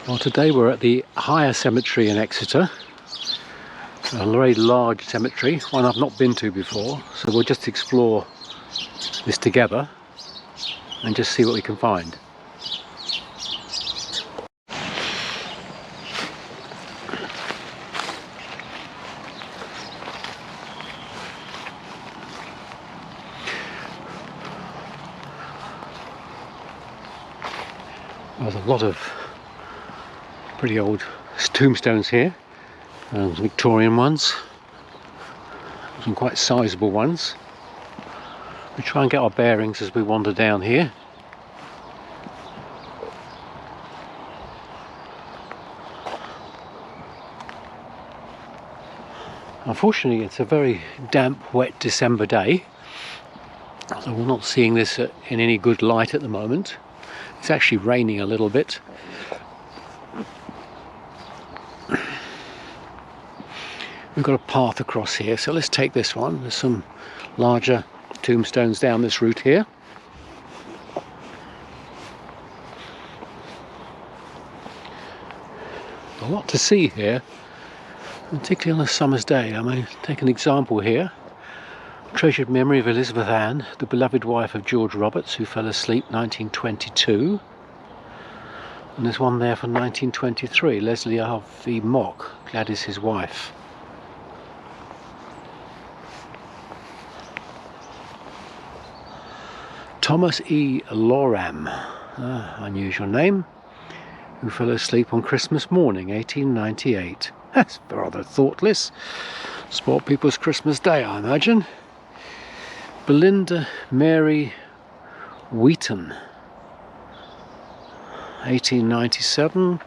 Well, today we're at the Higher Cemetery in Exeter, a very large cemetery, one I've not been to before, so we'll just explore this together and just see what we can find. There's a lot of pretty old tombstones here, Victorian ones, some quite sizable ones. We try and get our bearings as we wander down here. Unfortunately, it's a very damp, wet December day, so we're not seeing this in any good light at the moment. It's actually raining a little bit. We've got a path across here, so let's take this one. There's some larger tombstones down this route here. A lot to see here, particularly on a summer's day. I mean, take an example here. Treasured memory of Elizabeth Ann, the beloved wife of George Roberts, who fell asleep 1922. And there's one there from 1923, Leslie R.V. Mock, Gladys his wife. Thomas E. Loram, unusual name, who fell asleep on Christmas morning, 1898. That's rather thoughtless. Spoiled people's Christmas day, I imagine. Belinda Mary Wheaton, 1897.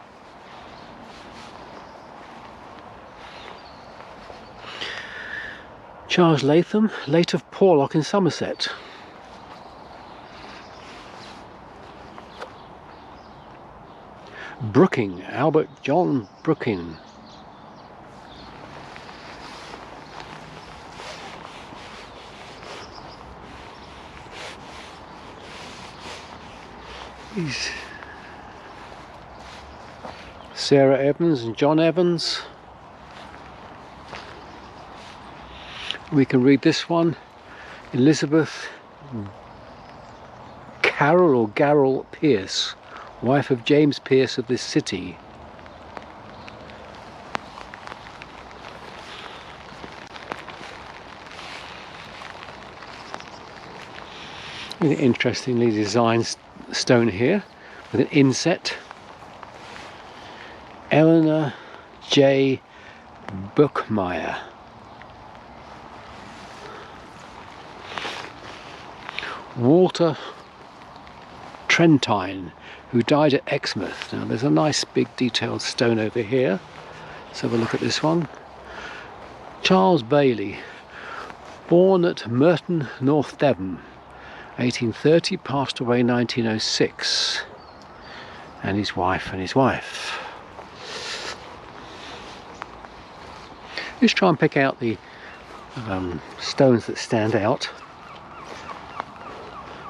Charles Latham, late of Porlock in Somerset. Brooking, Albert John Brooking. These Sarah Evans and John Evans. We can read this one. Elizabeth Carroll or Garrell Pierce, wife of James Pierce of this city. Really interestingly designed stone here with an inset. Eleanor J. Buckmeyer. Walter Trentine, who died at Exmouth. Now there's a nice big detailed stone over here. Let's have a look at this one. Charles Bailey, born at Merton, North Devon, 1830, passed away 1906. And his wife and his wife. Let's try and pick out the stones that stand out.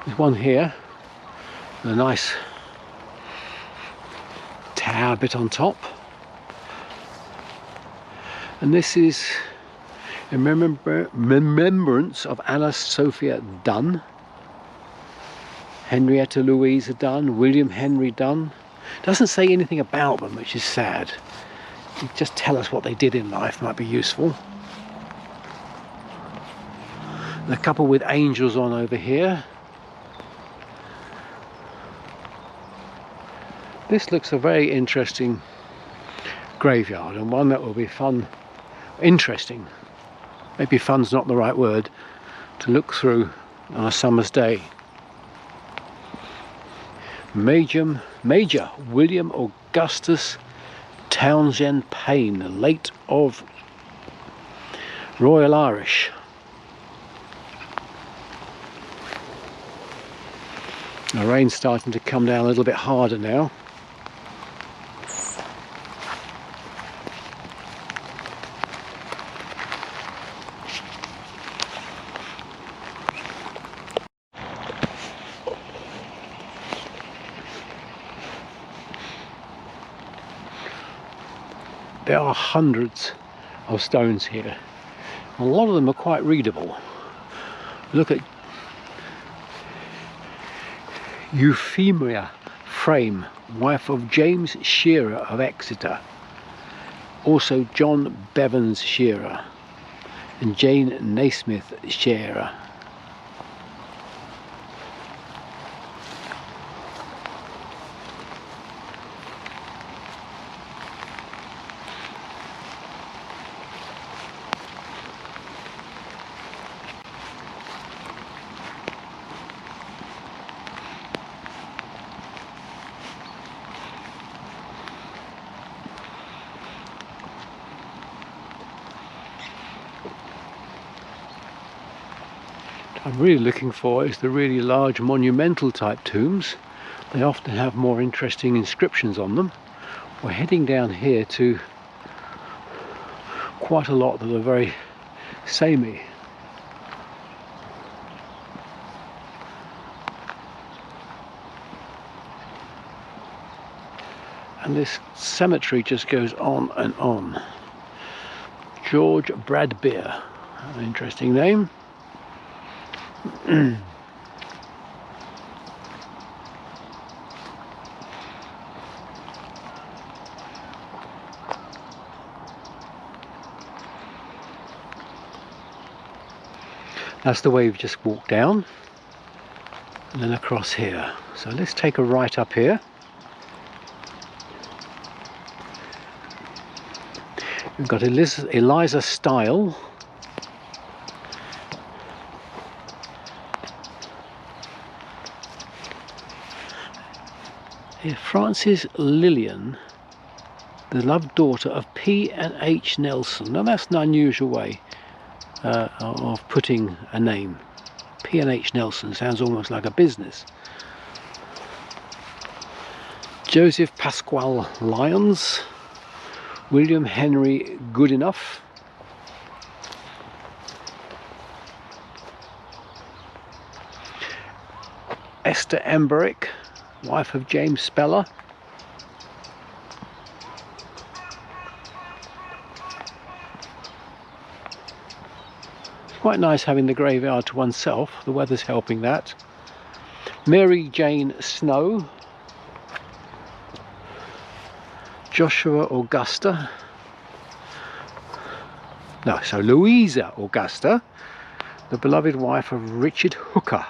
There's one here, a nice tower bit on top. And this is in remembrance of Anna Sophia Dunn, Henrietta Louisa Dunn, William Henry Dunn. Doesn't say anything about them, which is sad. Just tell us what they did in life, might be useful. And a couple with angels on over here. This looks a very interesting graveyard, and one that will be fun, interesting. Maybe fun's not the right word to look through on a summer's day. Major William Augustus Townsend Payne, late of Royal Irish. The rain's starting to come down a little bit harder now. There are hundreds of stones here. A lot of them are quite readable. Look at Euphemia Frame, wife of James Shearer of Exeter. Also John Bevans Shearer and Jane Naismith Shearer. I'm really looking for is the really large monumental type tombs. They often have more interesting inscriptions on them. We're heading down here to quite a lot that are very samey. And this cemetery just goes on and on. George Bradbeer, an interesting name. That's the way we've just walked down and then across here. So let's take a right up here. We've got Eliza Style. Here, Frances Lillian, the loved daughter of P. and H. Nelson. Now that's an unusual way of putting a name. P. and H. Nelson sounds almost like a business. Joseph Pasquale Lyons, William Henry Goodenough, Esther Emberick, wife of James Speller, it's quite nice having the graveyard to oneself, the weather's helping that. Mary Jane Snow, Joshua Augusta, no, so Louisa Augusta, the beloved wife of Richard Hooker.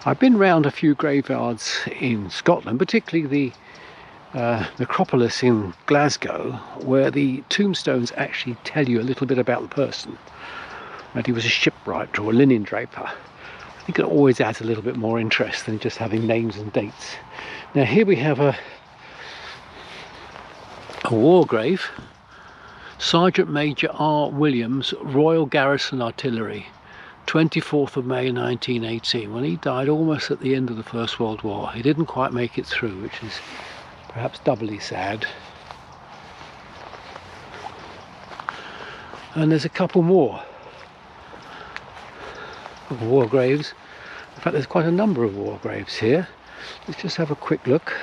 I've been round a few graveyards in Scotland, particularly the necropolis in Glasgow, where the tombstones actually tell you a little bit about the person. Whether he was a shipwright or a linen draper. I think it always adds a little bit more interest than just having names and dates. Now here we have a war grave. Sergeant Major R. Williams, Royal Garrison Artillery, 24th of May 1918, when he died almost at the end of the First World War. He didn't quite make it through, which is perhaps doubly sad. And there's a couple more war graves. In fact, there's quite a number of war graves here. Let's just have a quick look.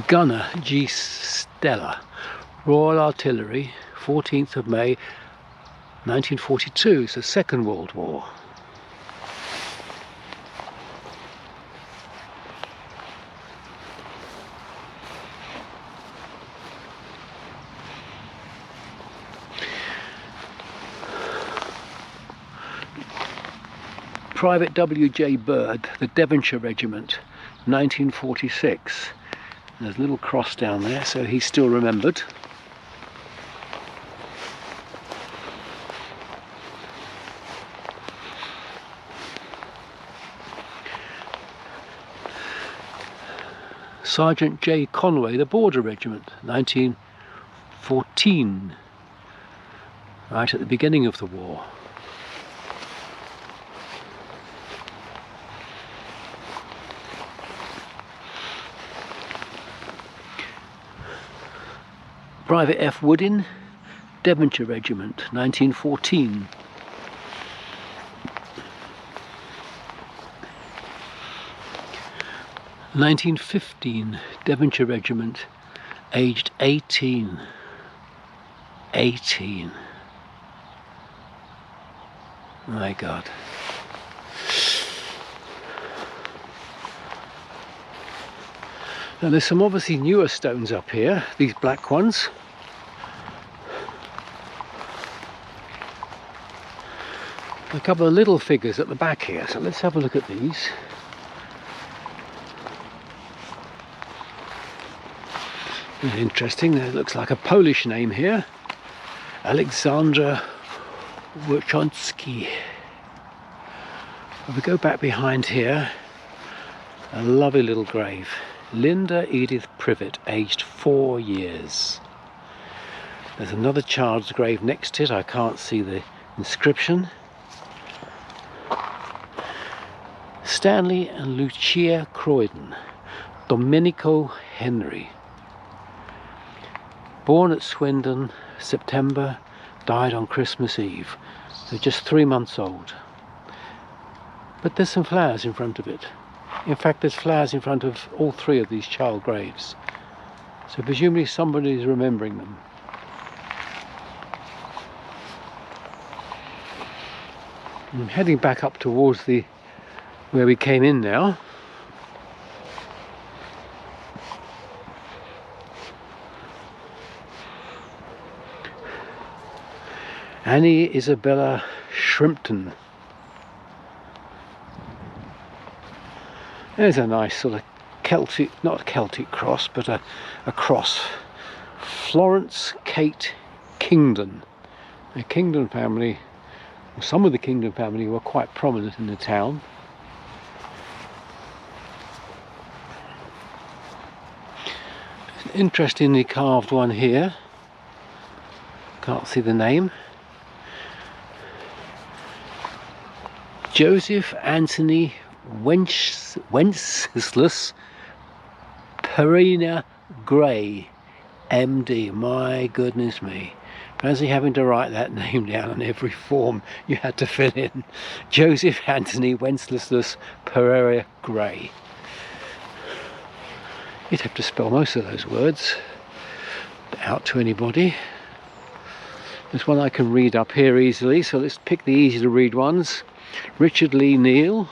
Gunner G. Stella, Royal Artillery, 14th of May 1942, so Second World War. Private W.J. Bird, the Devonshire Regiment, 1946. There's a little cross down there, so he's still remembered. Sergeant J. Conway, the Border Regiment, 1914, right at the beginning of the war. Private F. Woodin, Devonshire Regiment, 1914. 1915 Devonshire Regiment, aged 18. 18. My God. Now there's some obviously newer stones up here, these black ones. A couple of little figures at the back here, so let's have a look at these. Interesting, there looks like a Polish name here. Alexander Wojciechowski. If we go back behind here, a lovely little grave. Linda Edith Privet, aged 4 years. There's another child's grave next to it, I can't see the inscription. Stanley and Lucia Croydon, Domenico Henry. Born at Swindon, September, died on Christmas Eve. So just 3 months old. But there's some flowers in front of it. In fact, there's flowers in front of all 3 of these child graves. So presumably somebody is remembering them. I'm heading back up towards where we came in now. Annie Isabella Shrimpton. There's a nice sort of Celtic, not a Celtic cross, but a cross. Florence Kate Kingdon. The Kingdon family, or some of the Kingdon family, were quite prominent in the town. Interestingly carved one here. Can't see the name. Joseph Anthony Wenceslas Perina Gray, MD. My goodness me. Fancy having to write that name down on every form you had to fill in. Joseph Anthony Wenceslas Pereira Gray. You'd have to spell most of those words out to anybody. There's one I can read up here easily, so let's pick the easy to read ones. Richard Lee Neal,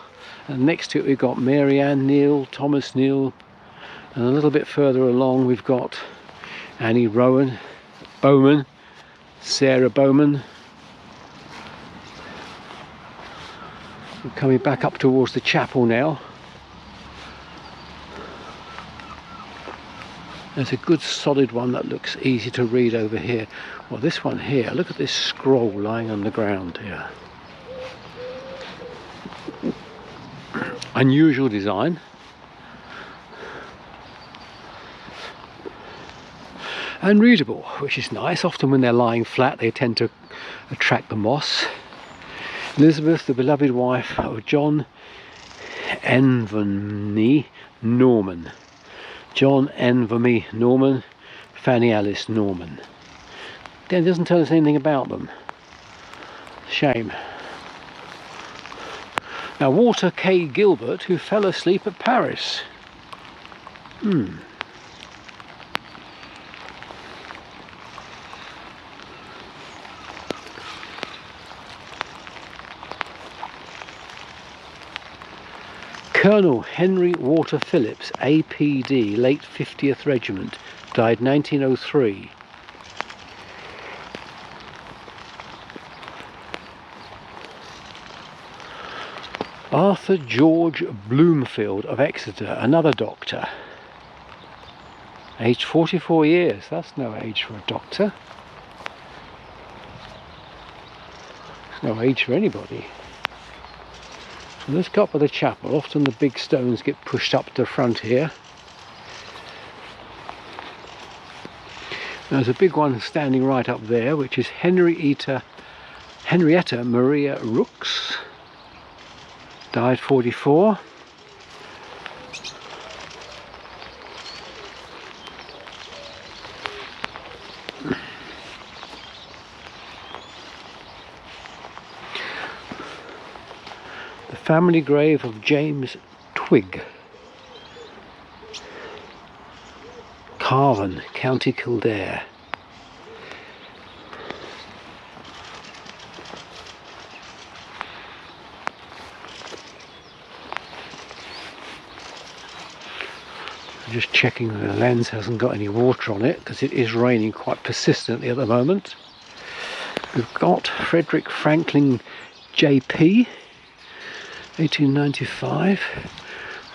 and next to it we've got Mary Ann Neal, Thomas Neal, and a little bit further along we've got Annie Bowman, Sarah Bowman. We're coming back up towards the chapel now. There's a good solid one that looks easy to read over here. Well, this one here, look at this scroll lying on the ground here. Unusual design. And readable, which is nice. Often when they're lying flat they tend to attract the moss. Elizabeth, the beloved wife of John Envermy Norman. John Envermy Norman, Fanny Alice Norman. Then it doesn't tell us anything about them. Shame. Now, Walter K. Gilbert, who fell asleep at Paris. Colonel Henry Walter Phillips, APD, late 50th Regiment, died 1903. Arthur George Bloomfield of Exeter, another doctor, aged 44 years. That's no age for a doctor. It's no age for anybody. So let's go up by the chapel. Often the big stones get pushed up to the front here. There's a big one standing right up there, which is Henrietta Maria Rooks. Died 44. The family grave of James Twigg. Carvan, County Kildare. Just checking the lens hasn't got any water on it, because it is raining quite persistently at the moment. We've got Frederick Franklin JP, 1895.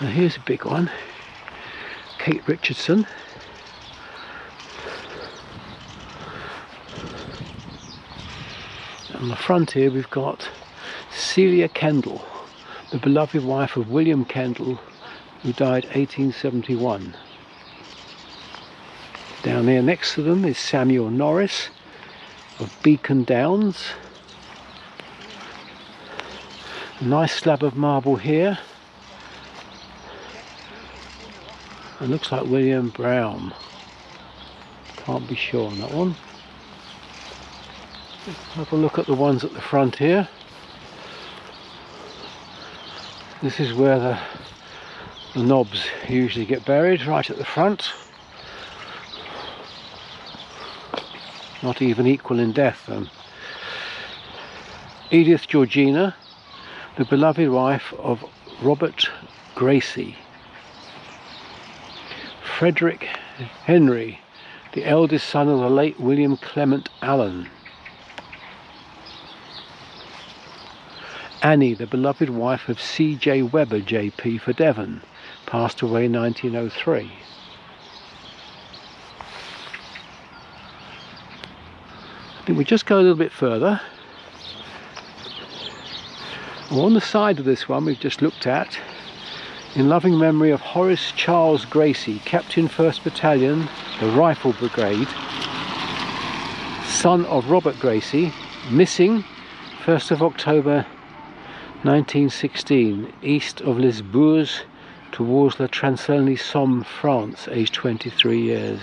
Now here's a big one, Kate Richardson. On the front here we've got Celia Kendall, the beloved wife of William Kendall, who died 1871. Down there next to them is Samuel Norris of Beacon Downs. A nice slab of marble here. It looks like William Brown. Can't be sure on that one. Let's have a look at the ones at the front here. This is where the knobs usually get buried, right at the front. Not even equal in death then. Edith Georgina, the beloved wife of Robert Gracie. Frederick Henry, the eldest son of the late William Clement Allen. Annie, the beloved wife of C.J. Webber J.P. for Devon, passed away in 1903. I think we just go a little bit further. On the side of this one we've just looked at, in loving memory of Horace Charles Gracie, Captain 1st Battalion, the Rifle Brigade, son of Robert Gracie, missing 1st of October 1916, east of Les Bourgs towards La Transilly-Somme, France, aged 23 years.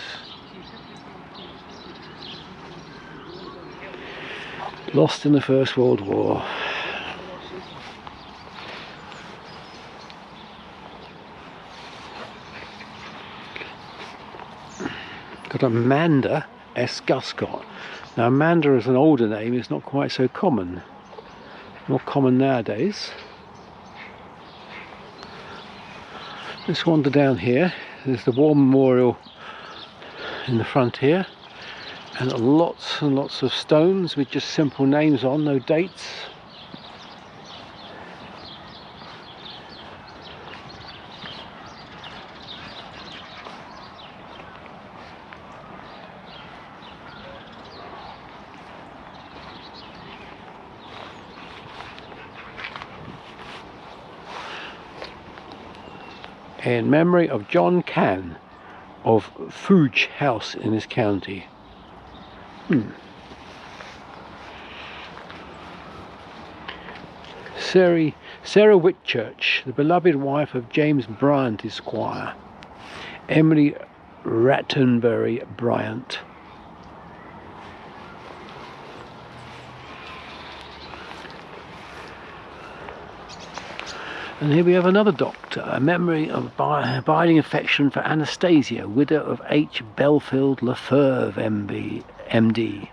Lost in the First World War. Got Amanda S. Guscott. Now Amanda as an older name is not quite so common. More common nowadays. Let's wander down here. There's the War Memorial in the front here, and lots of stones with just simple names on, no dates. In memory of John Cann of Fouge House in this county. Sarah Whitchurch, the beloved wife of James Bryant Esquire. Emily Rattenbury Bryant. And here we have another doctor, a memory of abiding affection for Anastasia, widow of H. Belfield Lefebvre, MD,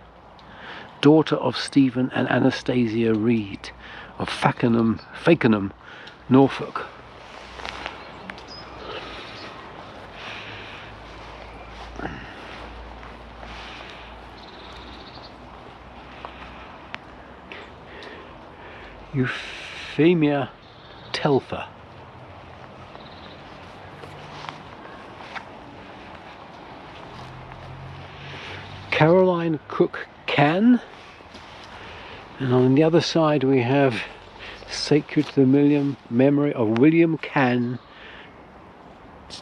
daughter of Stephen and Anastasia Reed of Fakenham, Norfolk. Euphemia Telfer. Caroline Cook Cann. And on the other side we have sacred to the memory of William Cann,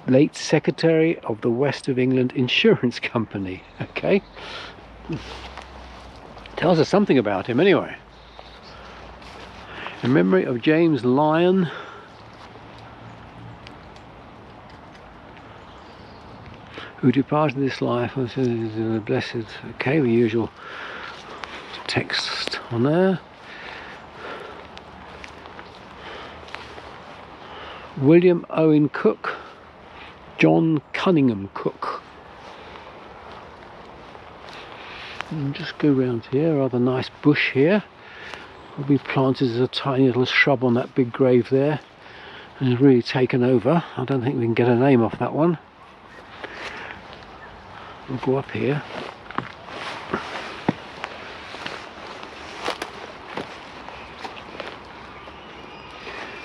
late Secretary of the West of England Insurance Company. Okay, tells us something about him anyway. In memory of James Lyon, who departed this life, blessed. Okay, the usual text on there. William Owen Cook, John Cunningham Cook, And just go round here, rather nice bush here. Will be planted as a tiny little shrub on that big grave there, and it's really taken over. I don't think we can get a name off that one. We'll go up here.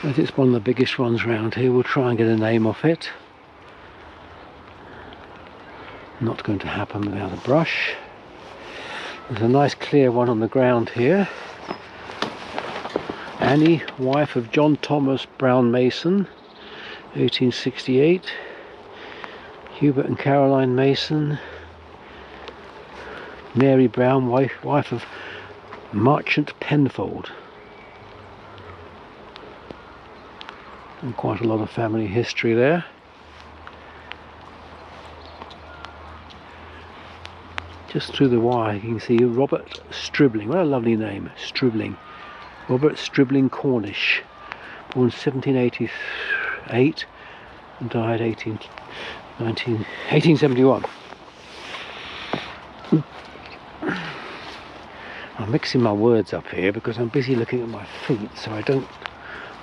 As it's one of the biggest ones round here, we'll try and get a name off it. Not going to happen without a brush. There's a nice clear one on the ground here. Annie, wife of John Thomas Brown Mason, 1868. Hubert and Caroline Mason. Mary Brown, wife of Merchant Penfold. And quite a lot of family history there. Just through the wire you can see Robert Stribling. What a lovely name, Stribling. Robert Stribling Cornish, born 1788 and died 1871. I'm mixing my words up here because I'm busy looking at my feet so I don't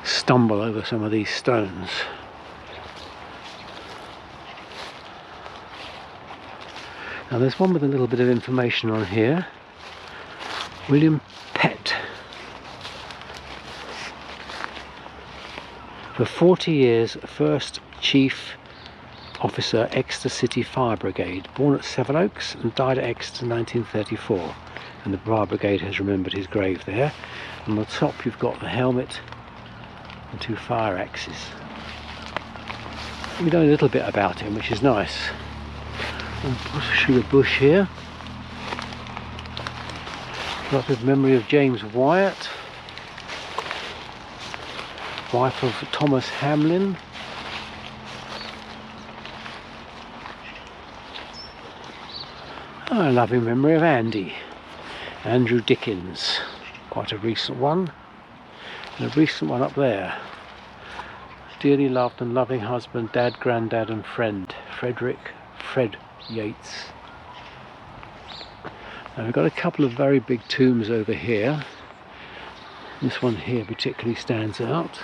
stumble over some of these stones. Now there's one with a little bit of information on here. William Pett. For 40 years, first Chief Officer, Exeter City Fire Brigade. Born at Sevenoaks and died at Exeter in 1934. And the Fire Brigade has remembered his grave there. On the top you've got the helmet and 2 fire axes. We know a little bit about him, which is nice. I'll show you a bush here. Lots of memory of James Wyatt, wife of Thomas Hamlin. A loving memory of Andy, Andrew Dickens, quite a recent one, and a recent one up there. Dearly loved and loving husband, dad, granddad and friend, Fred Yates. Now we've got a couple of very big tombs over here. This one here particularly stands out.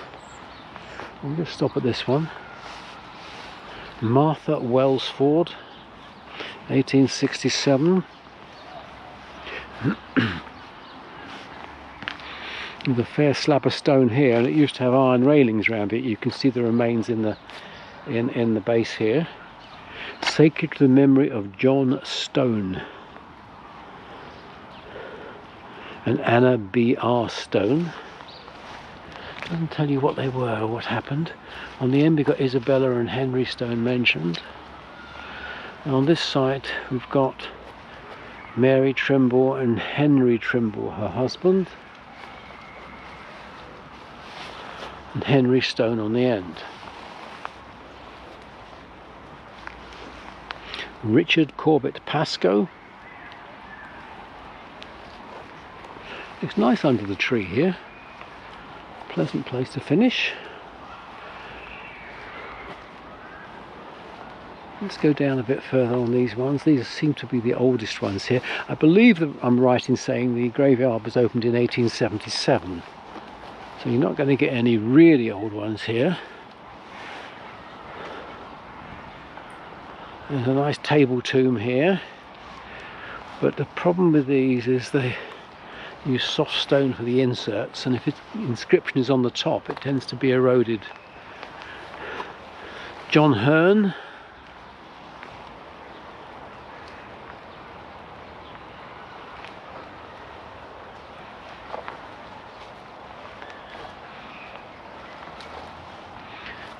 We'll just stop at this one. Martha Welsford, 1867. There's a fair slab of stone here, and it used to have iron railings around it. You can see the remains in the base here. Sacred to the memory of John Stone and Anna B.R. Stone. Doesn't tell you what they were or what happened. On the end we've got Isabella and Henry Stone mentioned. And on this site we've got Mary Trimble and Henry Trimble, her husband, and Henry Stone on the end. Richard Corbett Pascoe. Looks nice under the tree here. Pleasant place to finish. Let's go down a bit further on these ones. These seem to be the oldest ones here. I believe that I'm right in saying the graveyard was opened in 1877. So you're not going to get any really old ones here. There's a nice table tomb here, but the problem with these is they use soft stone for the inserts, and if the inscription is on the top it tends to be eroded. John Hearn.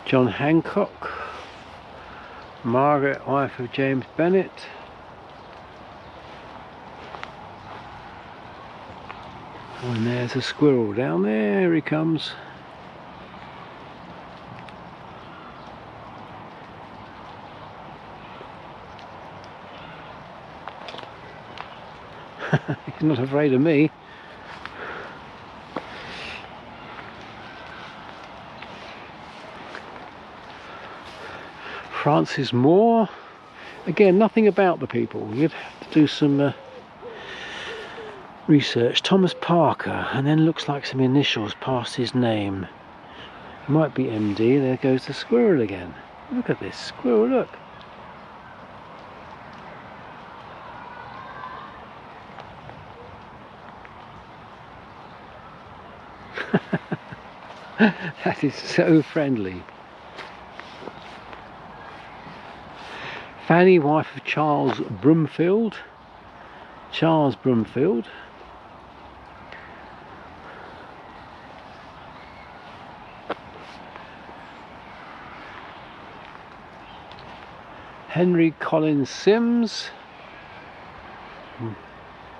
John Hancock. Margaret, wife of James Bennett. And there's a squirrel down there, he comes. He's not afraid of me. Francis Moore. Again, nothing about the people. You'd have to do some Research, Thomas Parker, and then looks like some initials past his name. Might be MD. There goes the squirrel again. Look at this squirrel, look. That is so friendly. Fanny, wife of Charles Broomfield. Charles Broomfield. Henry Collins Sims.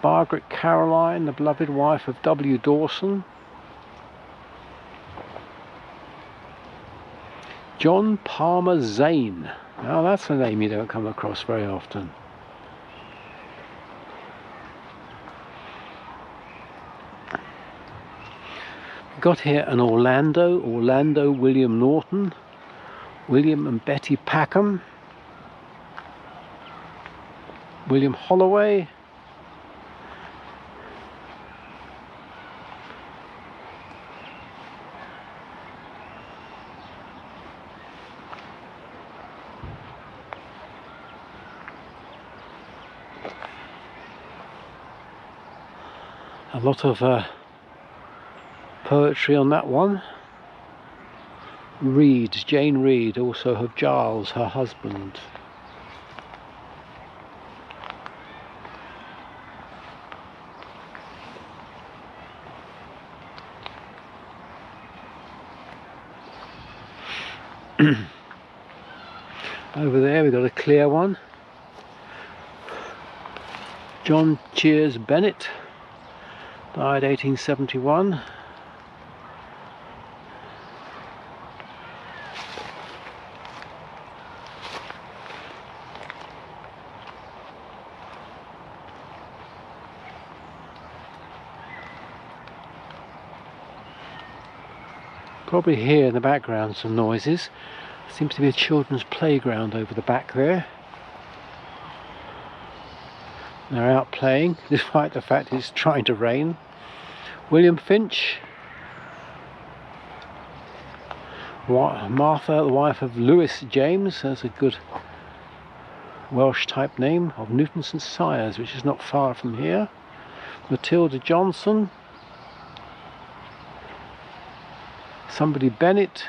Margaret Caroline, the beloved wife of W. Dawson. John Palmer Zane. Now that's a name you don't come across very often. We've got here an Orlando William Norton, William and Betty Packham, William Holloway, a lot of poetry on that one. Reed, Jane Reed, also of Giles, her husband. Over there we've got a clear one. John Cheers Bennett, died 1871. Probably hear in the background some noises. Seems to be a children's playground over the back there. They're out playing, despite the fact it's trying to rain. William Finch. Martha, the wife of Lewis James. That's a good Welsh type name, of Newton St Sires, which is not far from here. Matilda Johnson. Somebody Bennett.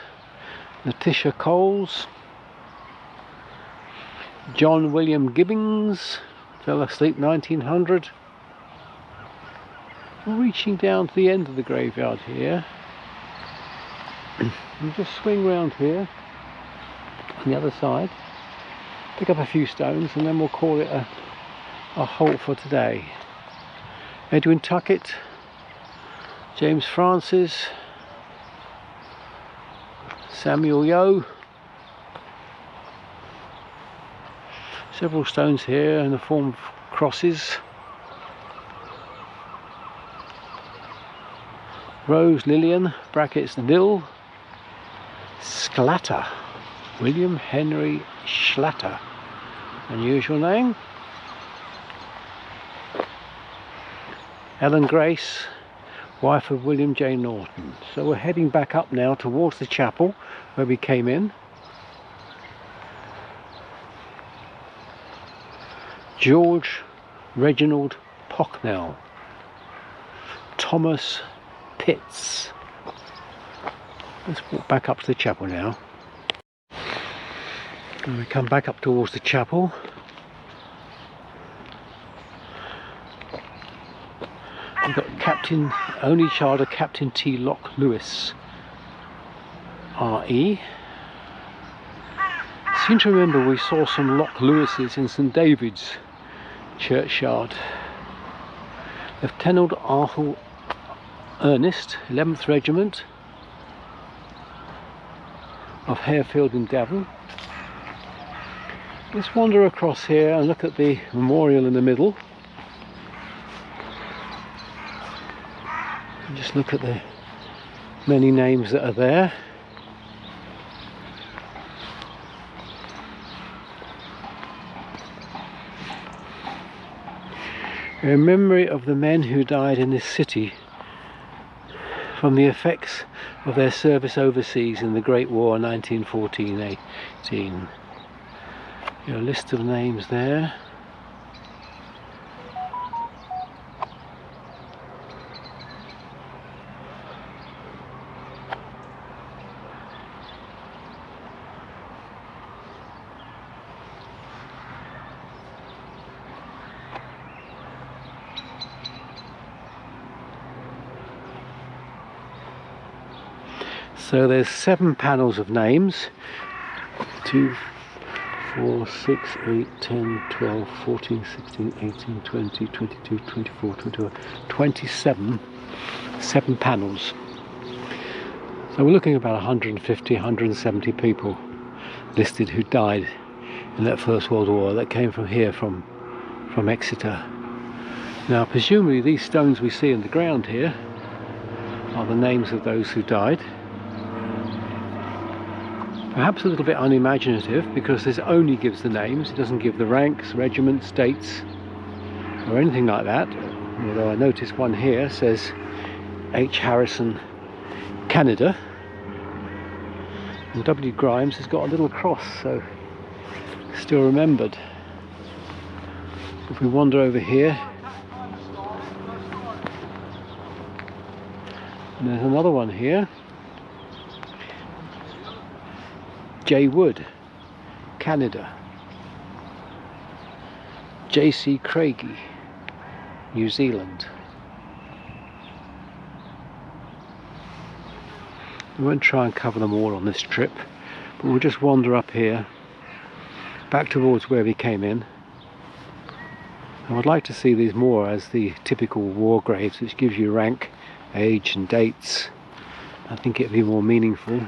Letitia Coles. John William Gibbings. Fell asleep 1900. We're reaching down to the end of the graveyard here. We'll just swing round here on the other side, pick up a few stones, and then we'll call it a halt for today. Edwin Tuckett, James Francis, Samuel Yo. Several stones here in the form of crosses. Rose Lillian, brackets Dill. Sclatter, William Henry Schlatter, unusual name. Ellen Grace, wife of William J. Norton. So we're heading back up now towards the chapel where we came in. George Reginald Pocknell, Thomas Pitts. Let's walk back up to the chapel now. And we come back up towards the chapel. We've got Captain, only child of Captain T. Locke Lewis, R.E. I seem to remember we saw some Locke Lewises in St David's churchyard. Lieutenant Arthur Ernest, 11th Regiment of Harefield in Devon. Let's wander across here and look at the memorial in the middle. And just look at the many names that are there. In memory of the men who died in this city from the effects of their service overseas in the Great War 1914-18. A list of names there. So there's 7 panels of names. 2, 4, 6, 8, 10, 12, 14, 16, 18, 20, 22, 24, 25, 27. 7 panels. So we're looking at about 150, 170 people listed who died in that First World War that came from here, from Exeter. Now presumably these stones we see in the ground here are the names of those who died. Perhaps a little bit unimaginative, because this only gives the names, it doesn't give the ranks, regiments, dates, or anything like that. Although I notice one here says H. Harrison, Canada, and W. Grimes has got a little cross, so still remembered. If we wander over here, and there's another one here. J. Wood, Canada. J.C. Craigie, New Zealand. We won't try and cover them all on this trip, but we'll just wander up here, back towards where we came in. And I'd like to see these more as the typical war graves, which gives you rank, age and dates. I think it'd be more meaningful.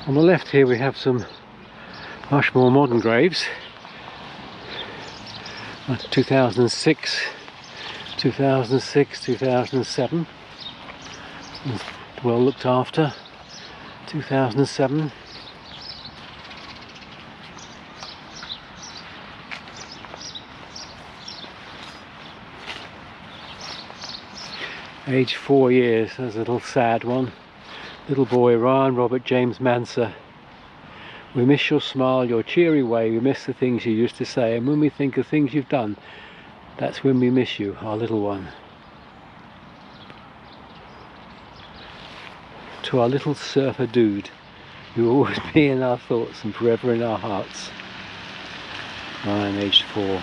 On the left here we have some much more modern graves. 2006, 2006, 2007. Well looked after. 2007. Age 4 years, there's a little sad one. Little boy Ryan Robert James Manser. We miss your smile, your cheery way, we miss the things you used to say, and when we think of things you've done, that's when we miss you, our little one. To our little surfer dude, who will always be in our thoughts and forever in our hearts. Ryan, aged 4.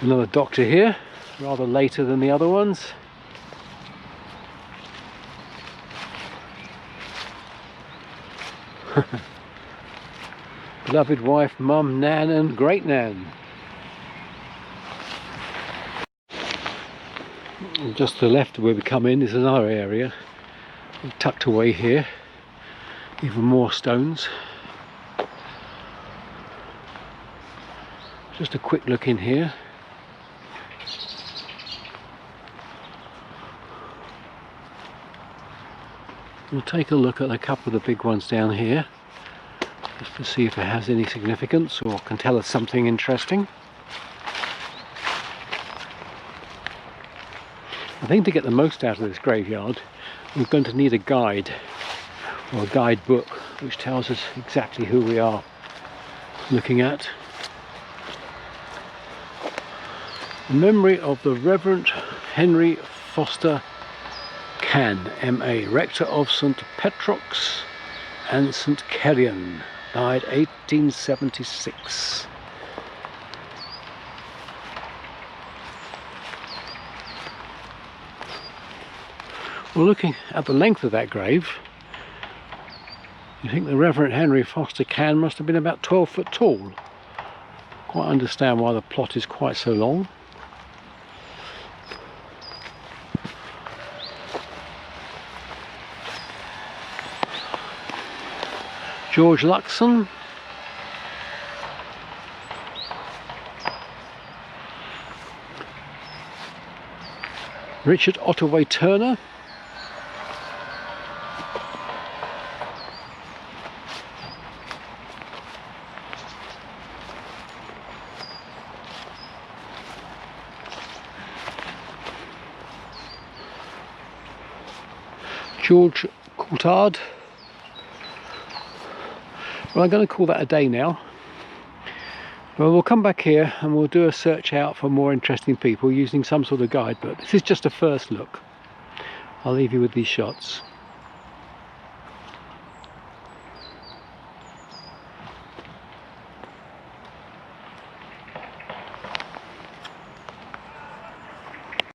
Another doctor here, rather later than the other ones. Beloved wife, mum, nan and great nan. And just to the left of where we come in is another area, tucked away here, even more stones. Just a quick look in here. We'll take a look at a couple of the big ones down here, just to see if it has any significance or can tell us something interesting. I think to get the most out of this graveyard, we're going to need a guide, or a guidebook, which tells us exactly who we are looking at. In memory of the Reverend Henry Foster Can, M.A., rector of St. Petrox and St. Kerian, died 1876. Well, looking at the length of that grave, you think the Reverend Henry Foster Can must have been about 12 foot tall. Quite understand why the plot is quite so long. George Luxon. Richard Ottaway Turner. George Coulthard. Well, I'm going to call that a day now. Well, we'll come back here and we'll do a search out for more interesting people using some sort of guide, but this is just a first look. I'll leave you with these shots.